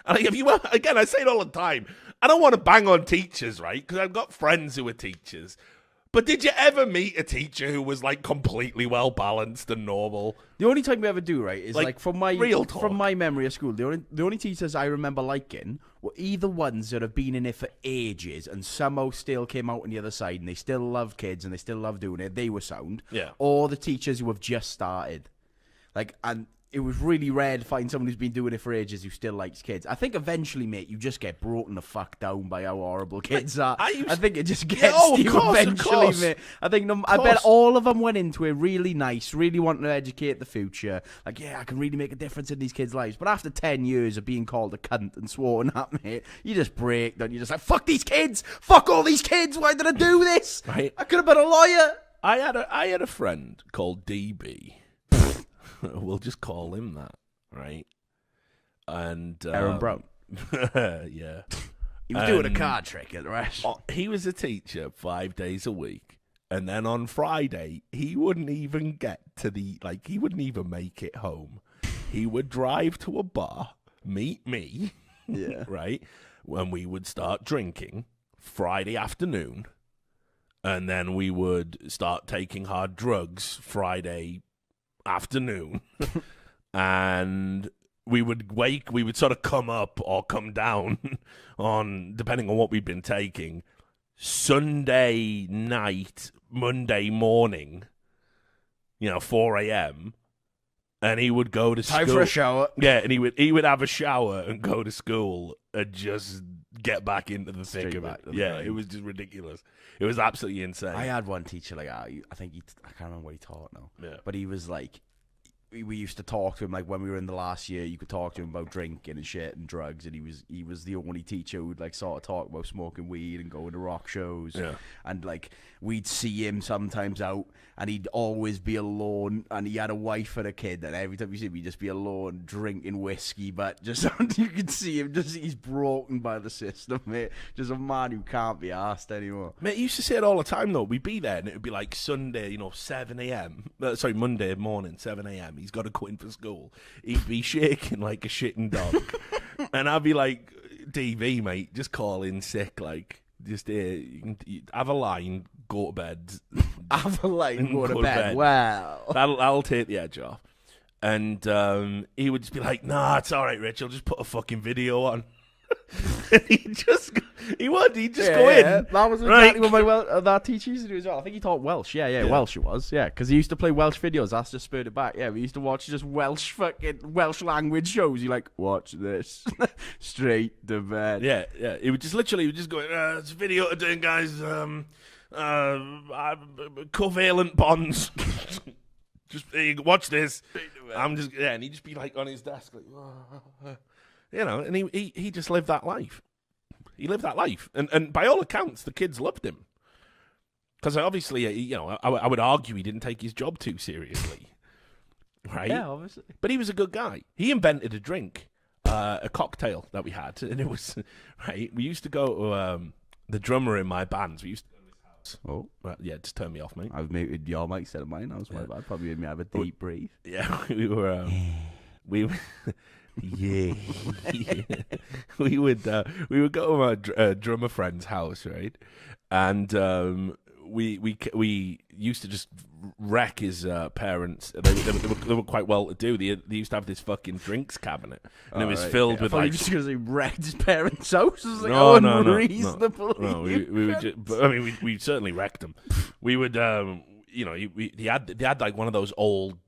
And if you again, I say it all the time. I don't want to bang on teachers, right? Because I've got friends who are teachers. But did you ever meet a teacher who was like completely well balanced and normal? The only time we ever do, right, is like from my memory of school, the only teachers I remember liking were either ones that have been in it for ages and somehow still came out on the other side and they still love kids and they still love doing it. They were sound. Yeah. Or the teachers who have just started. Like, and it was really rare to find someone who's been doing it for ages who still likes kids. I think eventually, mate, you just get broken the fuck down by how horrible kids are. I think it just gets to you eventually, mate. I bet all of them went into it really nice, really wanting to educate the future. Like, yeah, I can really make a difference in these kids' lives. But after 10 years of being called a cunt and sworn at, mate, you just break down. You're just like, fuck these kids! Fuck all these kids! Why did I do this? Right. I could have been a lawyer! I had a friend called DB. We'll just call him that, right? And Aaron Brown. Yeah. He was doing a card trick at the rest. He was a teacher 5 days a week. And then on Friday, he wouldn't even get to he wouldn't even make it home. He would drive to a bar, meet me, yeah, right? When we would start drinking Friday afternoon. And then we would start taking hard drugs Friday afternoon. And we would sort of come up or come down on, depending on what we'd been taking, Sunday night, Monday morning, 4 a.m. And he would go to school. Time for a shower. Yeah, and he would have a shower and go to school and just get back into the thick of it. Yeah, it was just ridiculous. It was absolutely insane. I had one teacher like that. I think I can't remember what he taught now. Yeah. But he was like, we used to talk to him like when we were in the last year. You could talk to him about drinking and shit and drugs, and he was the only teacher who'd like sort of talk about smoking weed and going to rock shows. Yeah. And like we'd see him sometimes out, and he'd always be alone. And he had a wife and a kid, and every time you see him, he'd just be alone drinking whiskey. But just you could see him, he's broken by the system, mate. Just a man who can't be asked anymore. Mate, he used to say it all the time though. We'd be there, and it would be like Sunday, 7 a.m. Sorry, Monday morning, 7 a.m. He's got to go in for school. He'd be shaking like a shitting dog. And I'd be like, DV, mate, just call in sick. Like, just you have a line, go to bed. Have a line, go to bed. Wow. That'll take the edge off. And he would just be like, nah, it's all right, Rich. I'll just put a fucking video on. And he'd just go in. That was exactly what that teacher used to do as well. I think he taught Welsh. Yeah, Welsh it was. Yeah, because he used to play Welsh videos. That's just spurred it back. Yeah, we used to watch just Welsh language shows. You like, watch this. Straight to bed. Yeah. He would just go, it's a video to do, guys. Covalent bonds. Just watch this. And he'd just be like on his desk, like, and he just lived that life. He lived that life, and by all accounts, the kids loved him. Because obviously, I would argue he didn't take his job too seriously, right? Yeah, obviously. But he was a good guy. He invented a drink, a cocktail that we had, and it was right. We used to go to the drummer in my bands. We used to go to his house. Oh, well, yeah, just turn me off, mate. I've made your mic instead of mine. That was my bad. Probably made me have a deep breathe. Yeah, we were. Yeah. we would go to my drummer friend's house, right? And we used to just wreck his parents. They were quite well to do. They used to have this fucking drinks cabinet, and it was filled with like. Just because he wrecked his parents' house. Like, no. We would just. I mean, we certainly wrecked them. We would, he had like one of those old.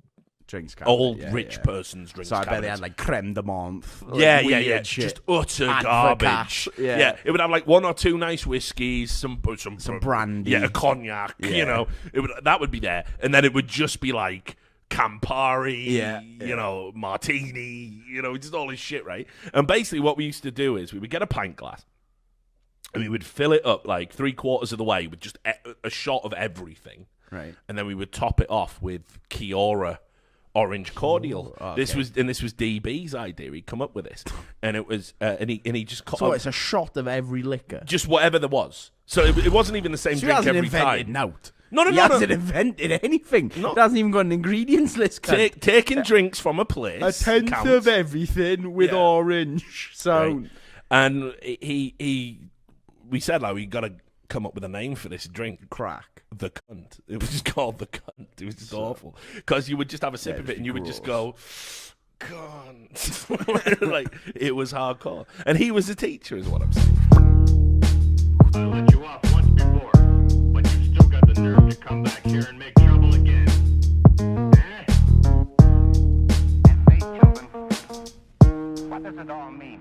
Drinks cabinet, rich person's drinks So I bet cabinets. they had like creme de menthe. Yeah. Shit. Just utter garbage. Yeah. It would have like one or two nice whiskeys, some brandy. Yeah, a cognac. Yeah. That would be there. And then it would just be like Campari, martini, just all this shit, right? And basically what we used to do is we would get a pint glass and we would fill it up like 3/4 of the way with just a shot of everything. Right. And then we would top it off with Kiora orange cordial. Okay. This was DB's idea. He'd come up with this, and it was and he just so it's a shot of every liquor, just whatever there was. So it wasn't even the same drink every time. Nout. He hasn't invented anything. He hasn't even got an ingredients list. Taking drinks from a place. A tenth counts. of everything with orange. So, right. And we said like we got to come up with a name for this drink. Crack. The cunt. It was just called the cunt. It was just awful because you would just have a sip of it and you would just go, cunt. Like it was hardcore. And he was a teacher, is what I'm saying. I let you off once before, but you still got the nerve to come back here and make trouble again. Eh? And say, children, what does it all mean?